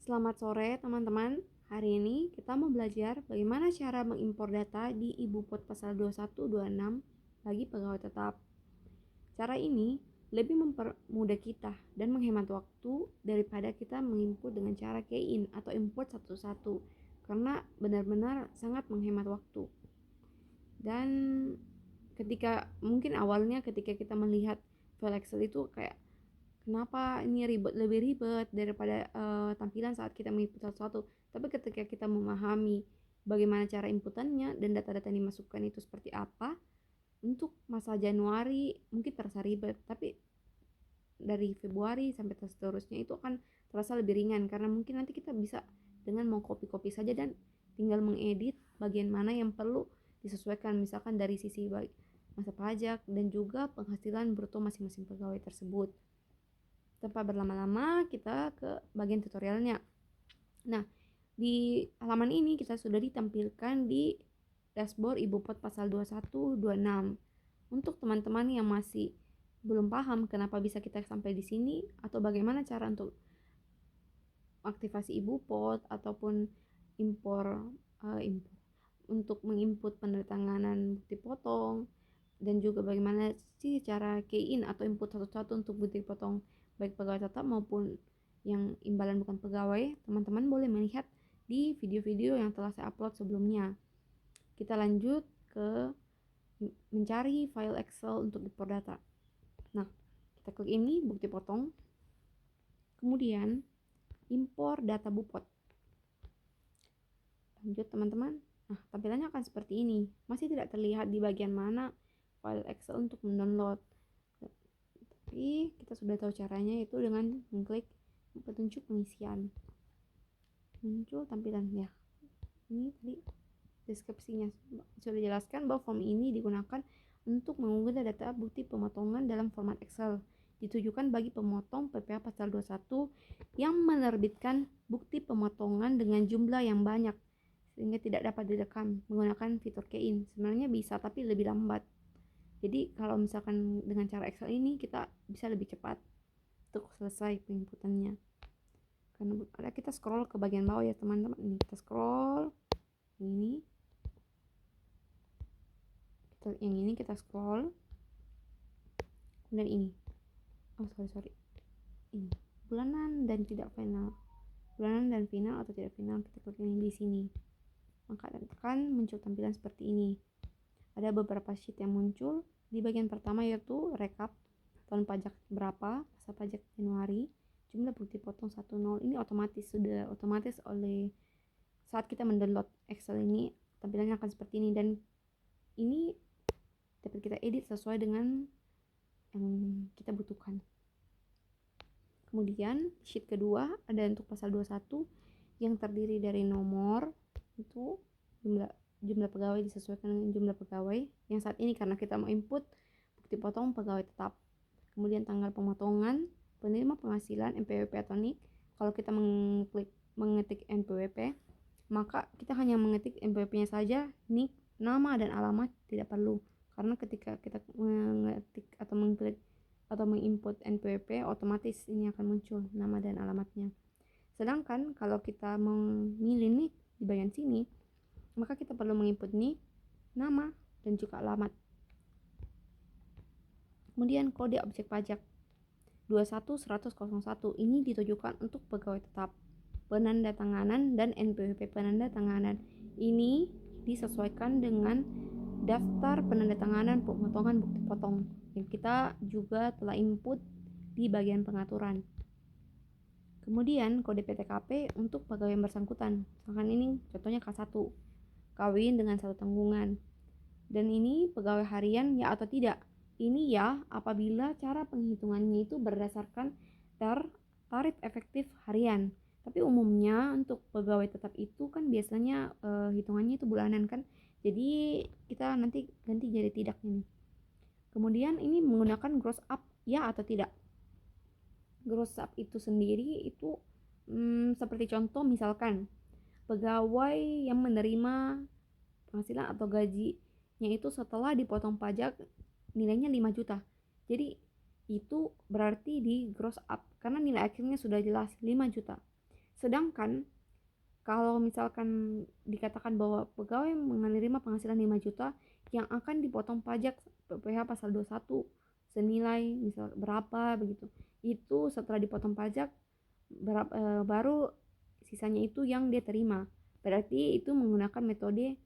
Selamat sore teman-teman. Hari ini kita mau belajar bagaimana cara mengimpor data di Ibupot pasal 2126 bagi pegawai tetap. Cara ini lebih mempermudah kita dan menghemat waktu daripada kita menginput dengan cara key in atau import satu-satu, karena benar-benar sangat menghemat waktu. Dan ketika mungkin awalnya ketika kita melihat file Excel itu kayak kenapa ini lebih ribet daripada tampilan saat kita menginput satu-satu. Tapi ketika kita memahami bagaimana cara inputannya dan data-data yang dimasukkan itu seperti apa, untuk masa Januari mungkin terasa ribet, tapi dari Februari sampai seterusnya itu akan terasa lebih ringan, karena mungkin nanti kita bisa dengan mengcopy-copy saja dan tinggal mengedit bagian mana yang perlu disesuaikan, misalkan dari sisi masa pajak dan juga penghasilan bruto masing-masing pegawai tersebut. Tanpa berlama-lama, kita ke bagian tutorialnya. Nah, di halaman ini kita sudah ditampilkan di dashboard Ibupot pasal 2126. Untuk teman-teman yang masih belum paham kenapa bisa kita sampai di sini atau bagaimana cara untuk aktivasi Ibupot ataupun impor untuk menginput penandatanganan bukti potong, dan juga bagaimana sih cara key in atau input satu-satu untuk bukti potong baik pegawai tetap maupun yang imbalan bukan pegawai, teman-teman boleh melihat di video-video yang telah saya upload sebelumnya. Kita lanjut ke mencari file Excel untuk import data. Nah, kita klik ini bukti potong, kemudian impor data Bupot. Lanjut teman-teman. Nah, tampilannya akan seperti ini. Masih tidak terlihat di bagian mana file Excel untuk mendownload, tapi kita sudah tahu caranya, yaitu dengan mengklik petunjuk pengisian. Muncul tampilan ya. Ini tadi deskripsinya sudah dijelaskan bahwa form ini digunakan untuk mengunggah data bukti pemotongan dalam format Excel, ditujukan bagi pemotong PPh pasal 21 yang menerbitkan bukti pemotongan dengan jumlah yang banyak sehingga tidak dapat direkam menggunakan fitur key in. Sebenarnya bisa, tapi lebih lambat. Jadi kalau misalkan dengan cara Excel ini kita bisa lebih cepat untuk selesai penginputannya. Karena kita scroll ke bagian bawah ya teman-teman. Ini kita scroll ini, yang ini kita scroll, kemudian ini ini bulanan dan tidak final, bulanan dan final atau tidak final, kita klik ini di sini, maka tekan muncul tampilan seperti ini. Ada beberapa sheet yang muncul. Di bagian pertama yaitu rekap tahun pajak berapa, masa pajak Januari, jumlah bukti potong 10. Ini sudah otomatis oleh saat kita mendownload Excel ini, tampilannya akan seperti ini, dan ini dapat kita edit sesuai dengan yang kita butuhkan. Kemudian sheet kedua ada untuk pasal 21 yang terdiri dari nomor, itu jumlah pegawai disesuaikan dengan jumlah pegawai yang saat ini karena kita mau input bukti potong pegawai tetap. Kemudian tanggal pemotongan, penerima penghasilan NPWP atau NIK. Kalau kita mengetik NPWP, maka kita hanya mengetik NPWP-nya saja, NIK, nama dan alamat tidak perlu, karena ketika kita mengetik atau mengklik atau menginput NPWP, otomatis ini akan muncul nama dan alamatnya. Sedangkan kalau kita memilih NIK di bagian sini, maka kita perlu menginput NIK, nama, dan juga alamat. Kemudian kode objek pajak 21.100.01 ini ditujukan untuk pegawai tetap, penandatanganan dan NPWP penandatanganan. Ini disesuaikan dengan daftar penandatanganan pemotongan bukti potong yang kita juga telah input di bagian pengaturan. Kemudian kode PTKP untuk pegawai yang bersangkutan. Misalkan ini contohnya K1, kawin dengan satu tanggungan. Dan ini pegawai harian ya atau tidak. Ini ya apabila cara penghitungannya itu berdasarkan tarif efektif harian. Tapi umumnya untuk pegawai tetap itu kan biasanya hitungannya itu bulanan kan. Jadi kita nanti ganti jadi tidak ini. Kemudian ini menggunakan gross up ya atau tidak. Gross up itu sendiri itu seperti contoh misalkan pegawai yang menerima penghasilan atau gajinya itu setelah dipotong pajak nilainya 5 juta. Jadi itu berarti di gross up karena nilai akhirnya sudah jelas 5 juta. Sedangkan kalau misalkan dikatakan bahwa pegawai menerima penghasilan 5 juta yang akan dipotong pajak PPh pasal 21 senilai misal berapa begitu. Itu setelah dipotong pajak baru sisanya itu yang dia terima. Berarti itu menggunakan metode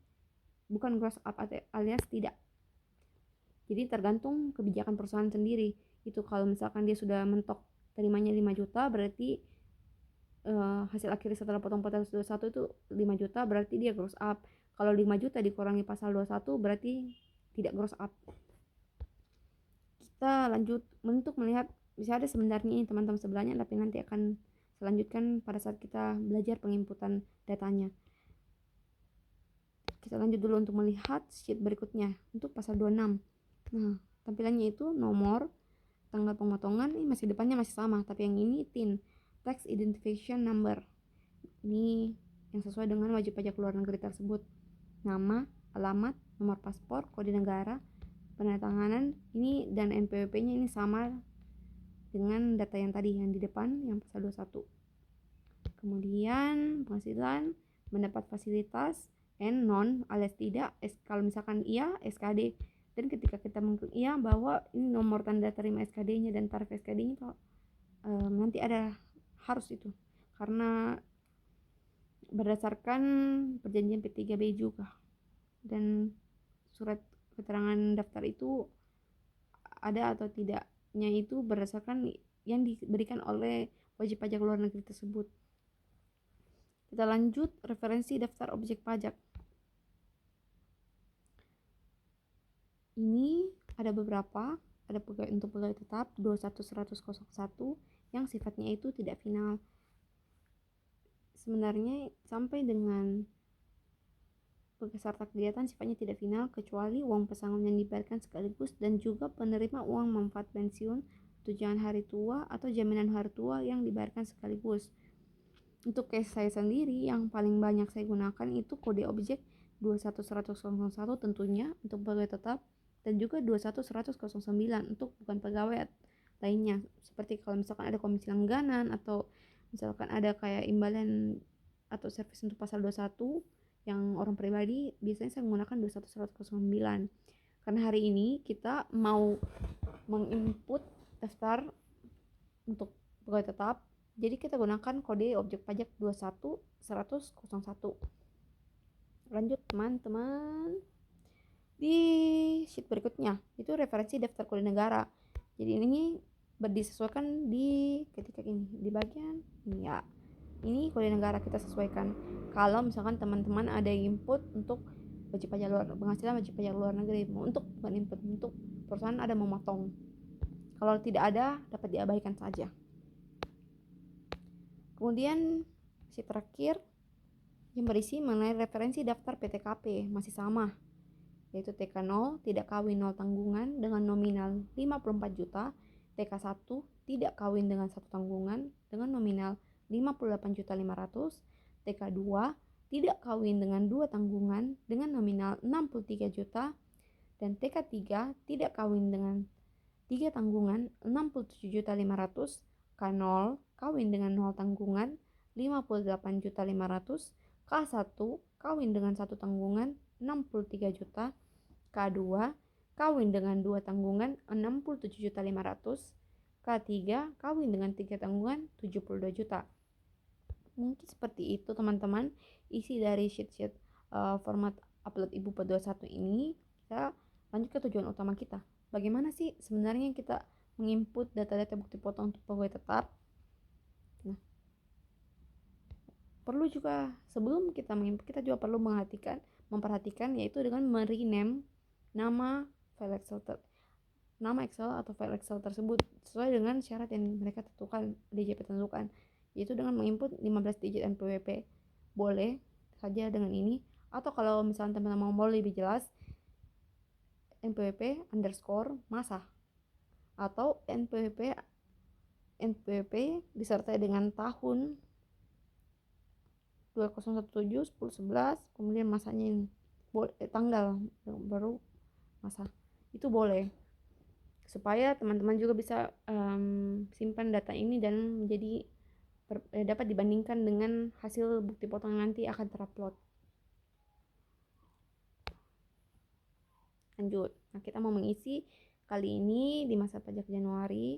bukan gross up alias tidak. Jadi tergantung kebijakan perusahaan sendiri. Itu kalau misalkan dia sudah mentok terimanya 5 juta berarti hasil akhir setelah potong pasal 21 itu 5 juta berarti dia gross up. Kalau 5 juta dikurangi pasal 21 berarti tidak gross up. Kita lanjut untuk melihat, bisa ada sebenarnya ini teman-teman sebelahnya, tapi nanti akan selanjutkan pada saat kita belajar penginputan datanya. Kita lanjut dulu untuk melihat sheet berikutnya untuk pasal 26. Nah, tampilannya itu nomor, tanggal pemotongan, ini masih depannya masih sama, tapi yang ini TIN, Tax Identification Number. Ini yang sesuai dengan wajib pajak luar negeri tersebut. Nama, alamat, nomor paspor, kode negara, penandatanganan ini dan NPWP-nya ini sama dengan data yang tadi yang di depan yang pasal 21. Kemudian penghasilan, mendapat fasilitas, N non alias tidak, kalau misalkan iya SKD. Dan ketika kita mengklik iya bahwa ini nomor tanda terima SKD-nya dan tarif SKD-nya itu nanti ada harus itu karena berdasarkan perjanjian P3B juga. Dan surat keterangan daftar itu ada atau tidaknya itu berdasarkan yang diberikan oleh wajib pajak luar negeri tersebut. Kita lanjut referensi daftar objek pajak. Ini ada beberapa, ada untuk pegawai tetap 21101 yang sifatnya itu tidak final. Sebenarnya sampai dengan peserta kegiatan sifatnya tidak final kecuali uang pesangon yang dibayarkan sekaligus dan juga penerima uang manfaat pensiun, tunjangan hari tua atau jaminan hari tua yang dibayarkan sekaligus. Untuk case saya sendiri yang paling banyak saya gunakan itu kode objek 21101 tentunya untuk pegawai tetap dan juga 21109 untuk bukan pegawai lainnya, seperti kalau misalkan ada komisi langganan atau misalkan ada kayak imbalan atau servis untuk pasal 21 yang orang pribadi, biasanya saya menggunakan 21109. Karena hari ini kita mau menginput daftar untuk pegawai tetap, jadi kita gunakan kode objek pajak 21101. Lanjut teman-teman, di sheet berikutnya itu referensi daftar kode negara. Jadi ini disesuaikan di ketika ini di bagian ini ya, ini kode negara kita sesuaikan. Kalau misalkan teman-teman ada input untuk wajib pajak luar penghasilan wajib pajak luar negeri, untuk bukan input, untuk perusahaan ada memotong, kalau tidak ada dapat diabaikan saja. Kemudian sheet terakhir yang berisi mengenai referensi daftar PTKP masih sama, yaitu TK0 tidak kawin 0 tanggungan dengan nominal 54 juta, TK1 tidak kawin dengan 1 tanggungan dengan nominal 58.500.000, TK2 tidak kawin dengan 2 tanggungan dengan nominal 63 juta, dan TK3 tidak kawin dengan 3 tanggungan 67.500.000, K0 kawin dengan 0 tanggungan 58.500.000, K1 kawin dengan 1 tanggungan 63 juta, K2 kawin dengan 2 tanggungan 67.500.000, K3 kawin dengan 3 tanggungan 72 juta. Mungkin seperti itu teman-teman isi dari sheet format upload Ibu Pot 21 ini. Kita lanjut ke tujuan utama kita. Bagaimana sih sebenarnya kita menginput data-data bukti potong untuk pegawai tetap? Nah, perlu juga sebelum kita menginput, kita juga perlu memperhatikan yaitu dengan merename nama file Excel nama Excel atau file Excel tersebut sesuai dengan syarat yang mereka tentukan, DJP tentukan, yaitu dengan menginput 15 digit NPWP. Boleh saja dengan ini, atau kalau misalnya teman-teman mau lebih jelas, NPWP underscore masa atau NPWP disertai dengan tahun 2017, 10, 11, kemudian masanya ini tanggal baru masa, itu boleh supaya teman-teman juga bisa simpan data ini dan menjadi dapat dibandingkan dengan hasil bukti potong yang nanti akan terupload. Lanjut. Nah, kita mau mengisi kali ini di masa pajak Januari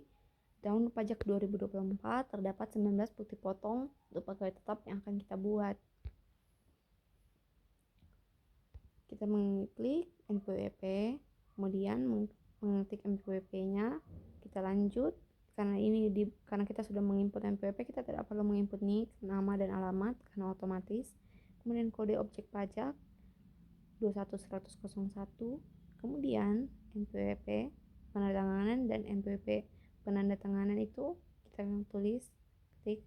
tahun pajak 2024 terdapat 19 bukti potong untuk pegawai tetap yang akan kita buat. Kita mengklik NPWP, kemudian mengetik NPWP-nya, kita lanjut. Karena kita sudah menginput NPWP, kita tidak perlu menginput NIK, nama dan alamat karena otomatis. Kemudian kode objek pajak 21101, kemudian NPWP penandatanganan dan NPWP penandatanganan itu kita tulis, ketik.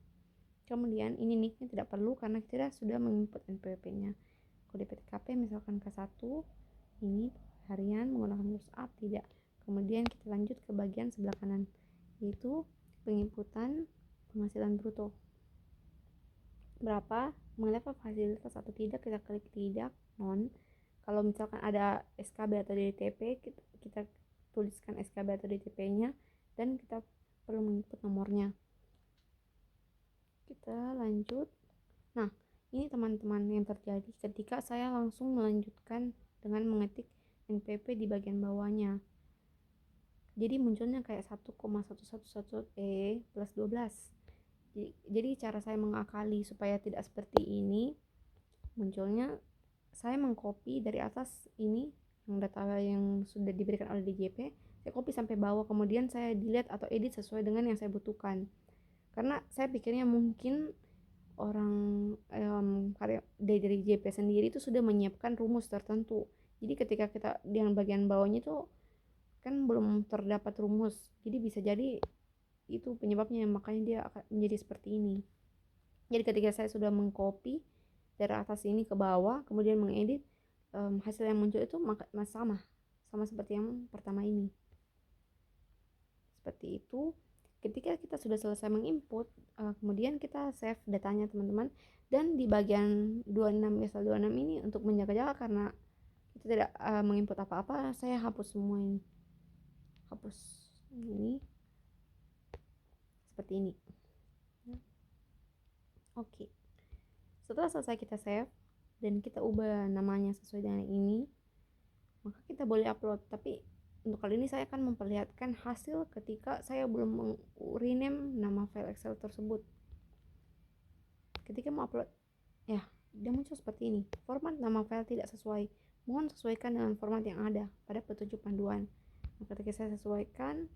Kemudian ini NIK-nya tidak perlu karena kita sudah menginput NPWP-nya. Kode PTKP misalkan K1, ini harian menggunakan huruf A, tidak. Kemudian kita lanjut ke bagian sebelah kanan, yaitu penginputan penghasilan bruto. Berapa, mengapa fasilitas atau tidak, kita klik tidak, non. Kalau misalkan ada SKB atau DTP, kita tuliskan SKB atau DTP-nya dan kita perlu menginput nomornya. Kita lanjut. Nah, ini teman-teman yang terjadi ketika saya langsung melanjutkan dengan mengetik NPP di bagian bawahnya. Jadi munculnya kayak 1,111 plus 12. Jadi cara saya mengakali supaya tidak seperti ini, munculnya saya mengcopy dari atas ini yang data yang sudah diberikan oleh DJP, saya copy sampai bawah, kemudian saya delete atau edit sesuai dengan yang saya butuhkan. Karena saya pikirnya mungkin orang dari JP sendiri itu sudah menyiapkan rumus tertentu. Jadi ketika kita di bagian bawahnya itu kan belum terdapat rumus, jadi bisa jadi itu penyebabnya, makanya dia akan menjadi seperti ini. Jadi ketika saya sudah mengcopy dari atas ini ke bawah, kemudian mengedit, hasil yang muncul itu sama seperti yang pertama ini. Seperti itu. Ketika kita sudah selesai menginput, kemudian kita save datanya teman-teman, dan di bagian 26 ini untuk menjaga-jaga karena kita tidak menginput apa-apa, saya hapus semua ini, hapus ini seperti ini. Oke. Setelah selesai kita save dan kita ubah namanya sesuai dengan ini, maka kita boleh upload. Tapi untuk kali ini saya akan memperlihatkan hasil ketika saya belum rename nama file Excel tersebut. Ketika mau upload, ya, dia muncul seperti ini. Format nama file tidak sesuai. Mohon sesuaikan dengan format yang ada pada petunjuk panduan. Nah, ketika saya sesuaikan,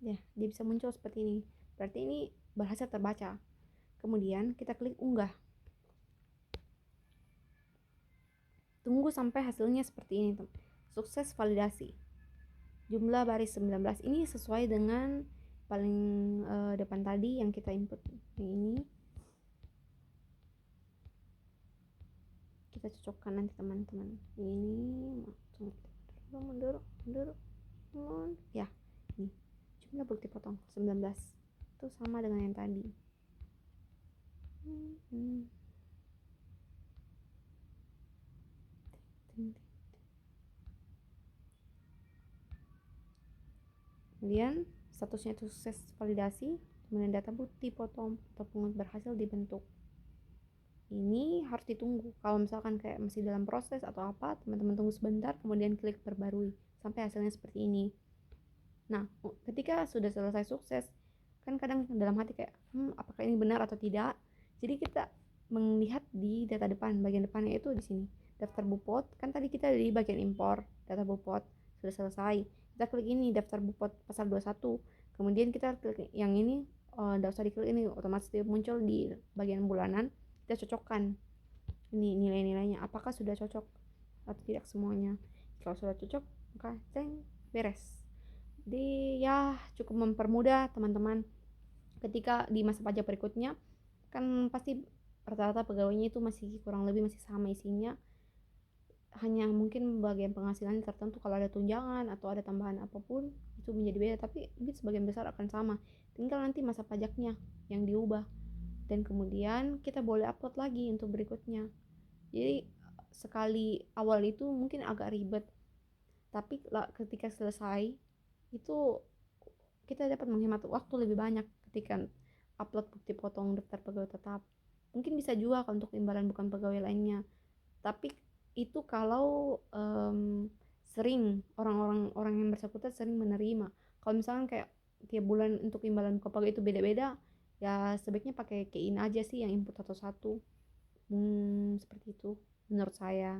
ya, dia bisa muncul seperti ini. Berarti ini berhasil terbaca. Kemudian kita klik unggah. Tunggu sampai hasilnya seperti ini, teman. Sukses validasi. Jumlah baris 19 ini sesuai dengan paling depan tadi yang kita input. Ini kita cocokkan nanti teman-teman. Ini mundur. Ya, ini jumlah bukti potong 19 itu sama dengan yang tadi. Kemudian statusnya itu sukses validasi, kemudian data bukti potong atau pungut berhasil dibentuk. Ini harus ditunggu. Kalau misalkan kayak masih dalam proses atau apa, teman-teman tunggu sebentar, kemudian klik perbarui sampai hasilnya seperti ini. Nah, ketika sudah selesai sukses, kan kadang dalam hati kayak apakah ini benar atau tidak. Jadi kita melihat di data depan, bagian depannya itu di sini daftar bupot. Kan tadi kita di bagian impor data bupot sudah selesai, kita klik ini daftar bupot pasal 21, kemudian kita klik yang ini, tidak usah diklik ini, otomatis dia muncul di bagian bulanan. Kita cocokkan ini nilai-nilainya apakah sudah cocok atau tidak semuanya. Kalau sudah cocok maka beres. Jadi ya cukup mempermudah teman-teman ketika di masa pajak berikutnya, kan pasti rata-rata pegawainya itu masih kurang lebih masih sama isinya, hanya mungkin bagian penghasilan tertentu kalau ada tunjangan atau ada tambahan apapun itu menjadi beda, tapi mungkin sebagian besar akan sama, tinggal nanti masa pajaknya yang diubah dan kemudian kita boleh upload lagi untuk berikutnya. Jadi sekali awal itu mungkin agak ribet, tapi ketika selesai itu kita dapat menghemat waktu lebih banyak ketika upload bukti potong daftar pegawai tetap. Mungkin bisa juga kalau untuk imbalan bukan pegawai lainnya, tapi itu kalau sering orang yang bersangkutan sering menerima. Kalau misalkan kayak tiap bulan untuk imbalan bukan pegawai itu beda-beda, ya sebaiknya pakai key in aja sih yang input satu-satu. Seperti itu menurut saya.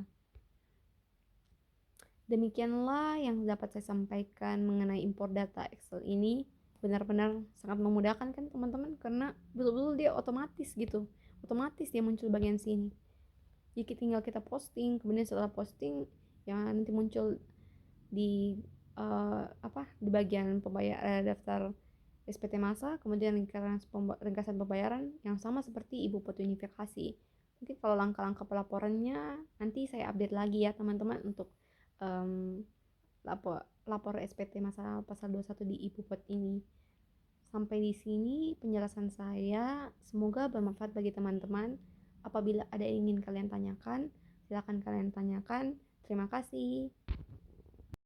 Demikianlah yang dapat saya sampaikan mengenai impor data Excel ini. Benar-benar sangat memudahkan kan teman-teman, karena betul-betul dia otomatis gitu, otomatis dia muncul bagian sini. Jadi tinggal kita posting, kemudian setelah posting ya nanti muncul di di bagian daftar SPT masa, kemudian ringkasan pembayaran yang sama seperti ibu pot unifikasi. Mungkin kalau langkah-langkah pelaporannya nanti saya update lagi ya teman-teman untuk um, lapor SPT masa pasal 21 di ibu pot ini. Sampai di sini penjelasan saya, semoga bermanfaat bagi teman-teman. Apabila ada yang ingin kalian tanyakan, silakan kalian tanyakan. Terima kasih.